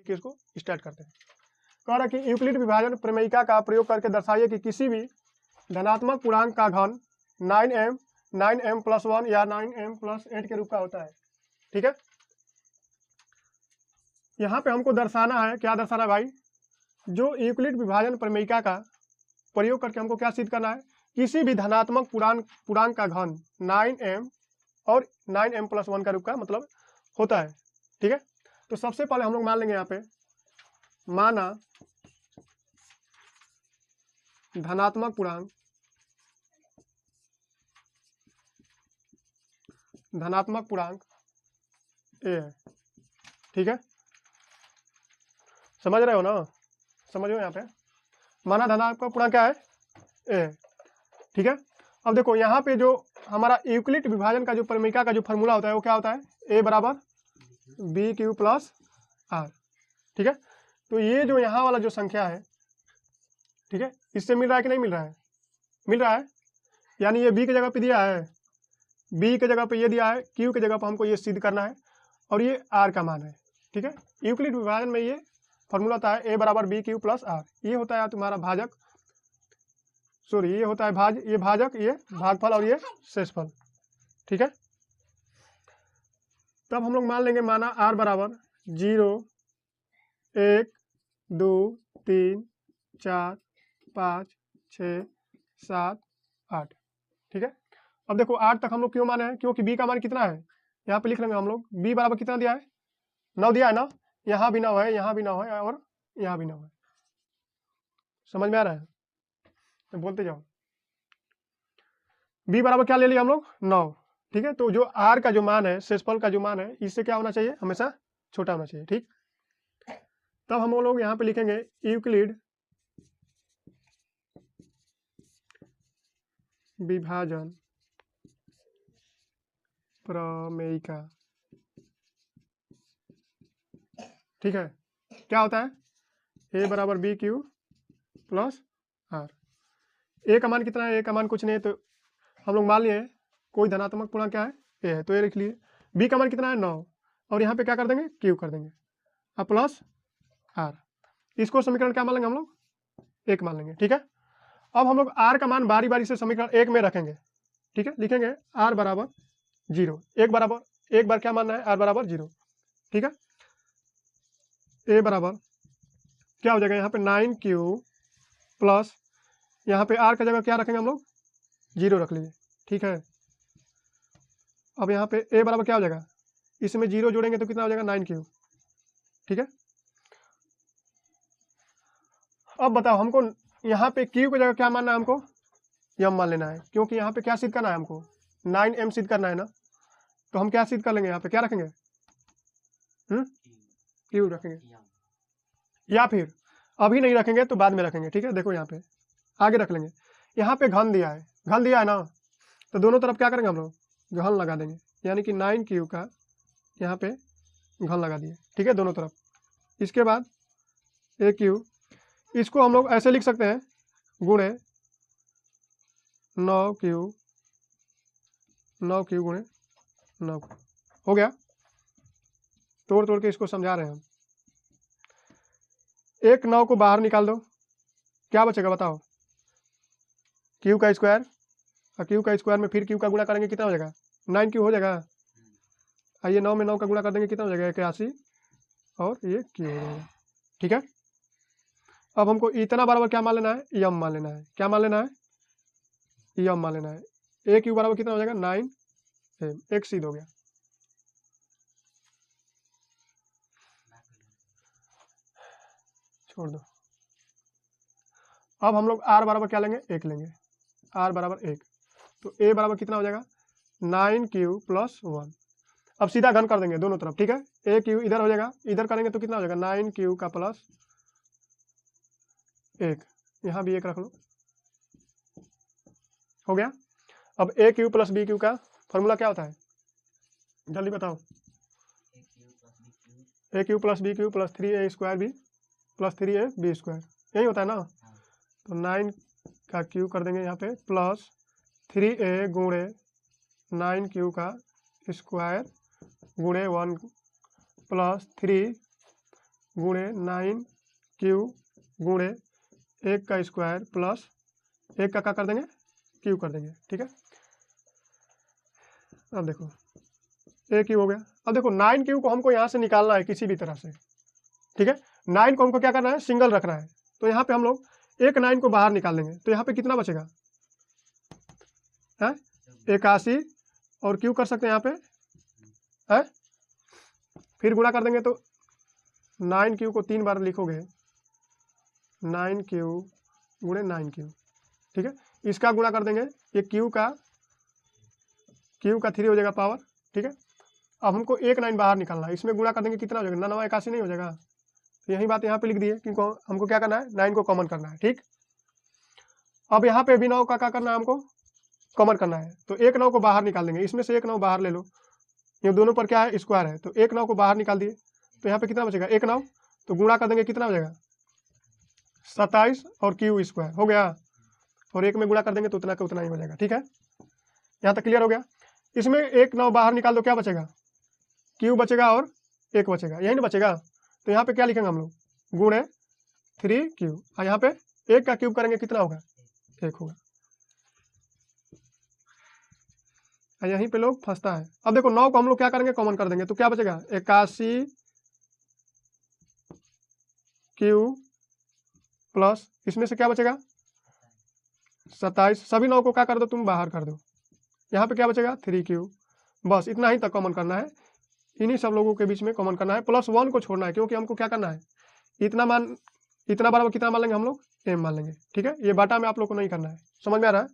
के इसको स्टार्ट करते हैं। कह रहा है कि यूक्लिड विभाजन प्रमेयिका का प्रयोग करके दर्शाइए कि किसी भी धनात्मक पूर्णांक का घन 9m+1 या 9m+8 के रूप का होता है। ठीक है, यहाँ पे हमको दर्शाना है, क्या दर्शाना है भाई, जो यूक्लिड विभाजन प्रमेयिका का प्रयोग करके हमको क्या सिद्ध करना है, किसी भी धनात्मक पूर्णांक का घन 9m और 9m+1 का रूप का मतलब होता है। ठीक है, तो सबसे पहले हम लोग मान लेंगे यहाँ पे, माना धनात्मक पूर्णांक ए है। ठीक है, समझ रहे हो ना, समझो यहाँ पे माना धनात्मक पूर्णांक क्या है, ए है। ठीक है, अब देखो यहाँ पे जो हमारा यूक्लिड विभाजन का जो प्रमेयिका का जो फॉर्मूला होता है वो क्या होता है, ए बराबर BQ प्लस आर। ठीक है, तो ये जो यहाँ वाला जो संख्या है, ठीक है, इससे मिल रहा है कि नहीं मिल रहा है, मिल रहा है, यानी ये बी की जगह पे दिया है, बी की जगह पे ये दिया है, क्यू की जगह पे हमको ये सिद्ध करना है, और ये आर का मान है। ठीक है, यूक्लिड विभाजन में ये फॉर्मूला होता है ए बराबर BQ प्लस आर। ये होता है तुम्हारा भाजक, सॉरी ये होता है ये भाजक, ये भागफल और ये शेषफल। ठीक है, तब हम लोग मान लेंगे, माना आर बराबर 0, 1, 2, 3, 4, 5, 6, 7, 8। ठीक है, अब देखो 8 तक हम लोग क्यों माने हैं, क्योंकि बी का मान कितना है, यहाँ पे लिख लेंगे हम लोग, बी बराबर कितना दिया है, 9 दिया है ना, यहाँ भी 9 है, यहाँ भी 9 है, और यहाँ भी 9 है। समझ में आ रहा है, तो बोलते जाओ। बी बराबर क्या ले लिया हम लोग, 9। ठीक है, तो जो आर का जो मान है, शेषफल का जो मान है, इससे क्या होना चाहिए, हमेशा छोटा होना चाहिए। ठीक, तब हम लोग यहाँ पे लिखेंगे यूक्लिड विभाजन प्रमेयिका। ठीक है, क्या होता है, ए बराबर BQ प्लस आर। ए का मान कितना है, ए का मान कुछ नहीं है, तो हम लोग मान लिए कोई धनात्मक पूर्णांक क्या है, ए है, तो ये लिख लिए। बी का मान कितना है, 9, और यहाँ पे क्या कर देंगे, क्यू कर देंगे, अब प्लस आर। इसको समीकरण क्या मान लेंगे हम लोग, 1 मान लेंगे। ठीक है, अब हम लोग आर का मान बारी बारी से समीकरण 1 में रखेंगे। ठीक है, लिखेंगे आर बराबर 0, एक बार क्या मानना है, आर बराबर 0। ठीक है, ए बराबर क्या हो जाएगा, यहाँ पे 9Q प्लस, यहाँ पे आर का जगह क्या रखेंगे हम लोग, 0 रख लीजिए। ठीक है, अब यहाँ पे ए बराबर क्या हो जाएगा, इसमें 0 जोड़ेंगे तो कितना हो जाएगा, 9Q। ठीक है, अब बताओ हमको यहाँ पे Q की जगह क्या मानना है, हमको यम मान लेना है, क्योंकि यहाँ पे क्या सिद्ध करना है, हमको 9m सिद्ध करना है ना, तो हम क्या सिद्ध कर लेंगे, यहाँ पे क्या रखेंगे, Q रखेंगे, या फिर अभी नहीं रखेंगे तो बाद में रखेंगे। ठीक है, देखो यहाँ पे आगे रख लेंगे, यहाँ पे घन दिया है ना, तो दोनों तरफ क्या करेंगे हम लोग, घन लगा देंगे, यानी कि 9Q का यहाँ पे घन लगा दिए। ठीक है, दोनों तरफ। इसके बाद AQ, इसको हम लोग ऐसे लिख सकते हैं, गुणे 9Q गुणे 9, हो गया। तोड़ के इसको समझा रहे हैं हम। एक 9 को बाहर निकाल दो, क्या बचेगा बताओ, Q का स्क्वायर, और Q का स्क्वायर में फिर Q का गुणा करेंगे, कितना हो जाएगा, 9Q हो जाएगा। आइए 9 में 9 का गुणा कर देंगे, कितना हो जाएगा, 81, और ये Q हो जाएगा। ठीक है, अब हमको इतना बराबर क्या मान लेना है, यम मान लेना है। क्या मान लेना है, यम मान लेना है। AQ बराबर कितना हो जाएगा, 9m, एक सिद्ध हो गया। छोड़ दो, अब हम लोग R बराबर क्या लेंगे, 1 लेंगे, R बराबर 1, तो A बराबर कितना हो जाएगा, 9Q प्लस 1। अब सीधा घन कर देंगे दोनों तरफ। ठीक है, AQ इधर हो जाएगा, इधर करेंगे तो कितना हो जाएगा, 9Q का प्लस 1, यहाँ भी 1 रख लो, हो गया। अब AQ प्लस BQ का फॉर्मूला क्या होता है, जल्दी बताओ, AQ plus BQ plus 3A square B plus 3AB square, यही होता है ना। तो 9 का Q कर देंगे यहाँ पे, प्लस 3A गुणे 9Q का स्क्वायर गुणे 1 प्लस 3 गुणे 9q गुणे 1 का स्क्वायर प्लस 1 का क्या कर देंगे, क्यू कर देंगे। ठीक है, अब देखो ए क्यू हो गया। अब देखो 9q को हमको यहाँ से निकालना है किसी भी तरह से। ठीक है, 9 को हमको क्या करना है, सिंगल रखना है। तो यहाँ पे हम लोग एक 9 को बाहर निकाल देंगे, तो यहाँ पे कितना बचेगा है 81 और क्यू कर सकते हैं यहाँ पे है, फिर गुणा कर देंगे तो 9q को 3 बार लिखोगे 9q गुणे 9q। ठीक है, इसका गुणा कर देंगे, ये क्यू का 3 हो जाएगा पावर। ठीक है, अब हमको एक 9 बाहर निकालना है, इसमें गुणा कर देंगे कितना हो जाएगा, 9 81 नहीं हो जाएगा। तो यही बात यहाँ पे लिख दी है, क्योंकि हमको क्या करना है 9 को कॉमन करना है। ठीक, अब यहाँ पे भी 9 का क्या करना है, हमको कॉमन करना है। तो एक 9 को बाहर निकाल देंगे, इसमें से एक 9 बाहर ले लो, ये दोनों पर क्या है स्क्वायर है, तो एक 9 को बाहर निकाल दिए, तो यहाँ पे कितना बचेगा एक 9, तो गुणा कर देंगे कितना हो जाएगा 27 और क्यू स्क्वायर हो गया, और एक में गुणा कर देंगे तो उतना का उतना ही हो जाएगा। ठीक है, यहाँ तक क्लियर हो गया। इसमें एक 9 बाहर निकाल दो, क्या बचेगा क्यू बचेगा और एक बचेगा, यही ना बचेगा। तो यहाँ पे क्या लिखेंगे हम लोग, गुणे 3q, और यहाँ पे एक का क्यूब करेंगे कितना होगा, 1 होगा। यहीं पे लोग फंसता है। अब देखो 9 को हम लोग क्या करेंगे, कॉमन कर देंगे, तो क्या बचेगा 81 क्यू प्लस इसमें से क्या बचेगा 27, सभी 9 को क्या कर दो तुम बाहर कर दो, यहाँ पे क्या बचेगा 3q। बस इतना ही तक कॉमन करना है, इन्हीं सब लोगों के बीच में कॉमन करना है, प्लस 1 को छोड़ना है, क्योंकि हमको क्या करना है इतना बराबर कितना मान लेंगे हम लोग, m मान लेंगे। ठीक है, ये बाटा में आप लोग को नहीं करना है, समझ में आ रहा है।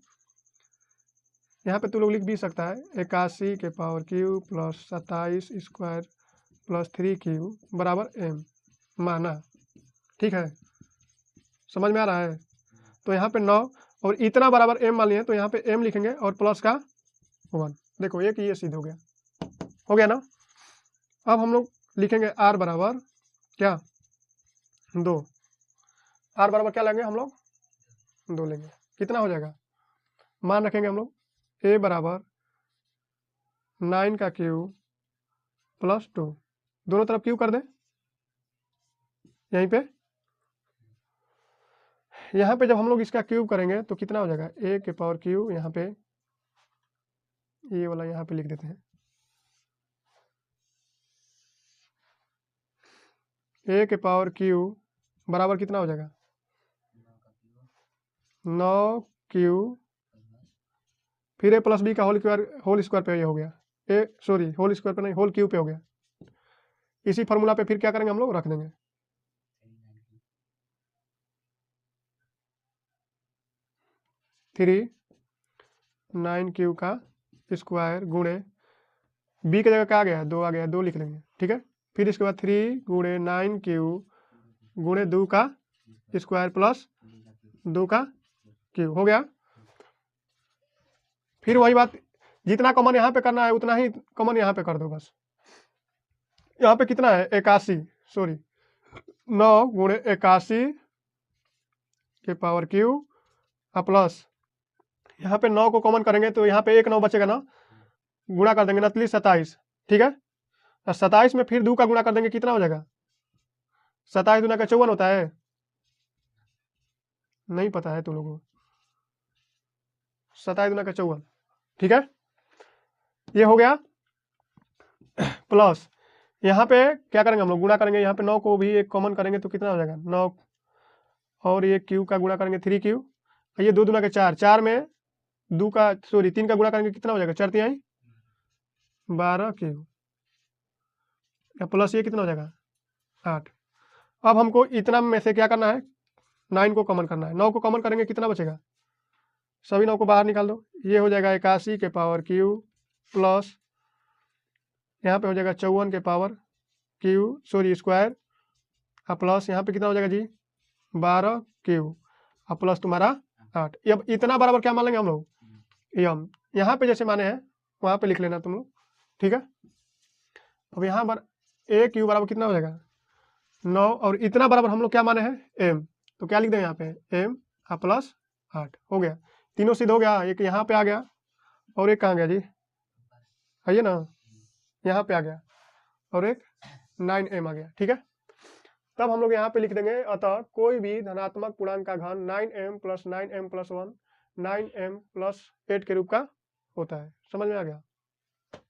यहाँ पे तू लोग लिख भी सकता है 81 के power Q plus 27 square plus 3q बराबर m माना। ठीक है, समझ में आ रहा है। तो यहाँ पे 9 और इतना बराबर m मान लिए, तो यहाँ पे m लिखेंगे और प्लस का 1। देखो एक ये सिद्ध हो गया ना। अब हम लोग लिखेंगे r बराबर क्या 2, r बराबर क्या लेंगे हम लोग 2 लेंगे, कितना हो जाएगा, मान रखेंगे हम लोग a बराबर 9 का क्यूब प्लस 2, दोनों तरफ क्यूब कर दें। यहीं पे यहाँ पे जब हम लोग इसका क्यूब करेंगे तो कितना हो जाएगा a के पावर क्यूब, यहाँ पे ये वाला यहाँ पे लिख देते हैं, a के पावर क्यूब बराबर कितना हो जाएगा 9q, फिर a प्लस बी का होल स्क्वायर पे ये हो गया, होल स्क्वायर पे नहीं, होल क्यूब पे हो गया। इसी फॉर्मूला पे फिर क्या करेंगे हम लोग रख देंगे 3 9q का स्क्वायर गुणे b की जगह क्या आ गया 2 आ गया, 2 लिख लेंगे। ठीक है, फिर इसके बाद 3 गुणे 9q गुणे 2 का स्क्वायर प्लस 2 का क्यूब हो गया। फिर वही बात, जितना कॉमन यहाँ पे करना है उतना ही कॉमन यहाँ पे कर दो बस। यहाँ पे कितना है 81, 9 गुणे 81 के पावर क्यूब प्लस यहाँ पे 9 को कॉमन करेंगे तो यहाँ पे एक 9 बचेगा ना, गुणा कर देंगे नतली 27। ठीक है, 27 में फिर 2 का गुणा कर देंगे, कितना हो जाएगा 27 गुना का 54 होता है, नहीं पता है तुम लोगों को, 27 गुना का 54। ठीक है, ये हो गया। प्लस यहाँ पे क्या करेंगे हम लोग गुणा करेंगे, यहाँ पे 9 को भी एक कॉमन करेंगे तो कितना हो जाएगा 9 और ये क्यू का गुणा करेंगे 3q, ये 2 दूना के 4, 4 में 3 का गुणा करेंगे कितना हो जाएगा 4 तिहाई 12q, प्लस ये कितना हो जाएगा 8। अब हमको इतना में से क्या करना है 9 को कॉमन करना है, 9 को कॉमन करेंगे कितना बचेगा, सभी 9 को बाहर निकाल दो, ये हो जाएगा 81 के पावर क्यू प्लस यहाँ पे हो जाएगा 54 के पावर क्यू स्क्वायर प्लस यहाँ पे कितना हो जाएगा जी 12q प्लस तुम्हारा 8। अब इतना बराबर क्या मान लेंगे हम लोग यम, यहाँ पे जैसे माने हैं वहाँ पे लिख लेना तुम लोग। ठीक है, अब यहाँ पर a क्यू बराबर कितना हो जाएगा 9 और इतना बराबर हम लोग क्या माने हैं m, तो क्या लिख दें यहाँ पे m प्लस 8 हो गया, तीनों सिद्ध हो गया। एक यहाँ पे आ गया और एक कहाँ गया जी, आइए ना यहाँ पे आ गया और एक 9m आ गया। ठीक है, तब हम लोग यहाँ पे लिख देंगे, अतः कोई भी धनात्मक पूर्णांक का घन 9m + 9m + 1 9m + 8 के रूप का होता है। समझ में आ गया?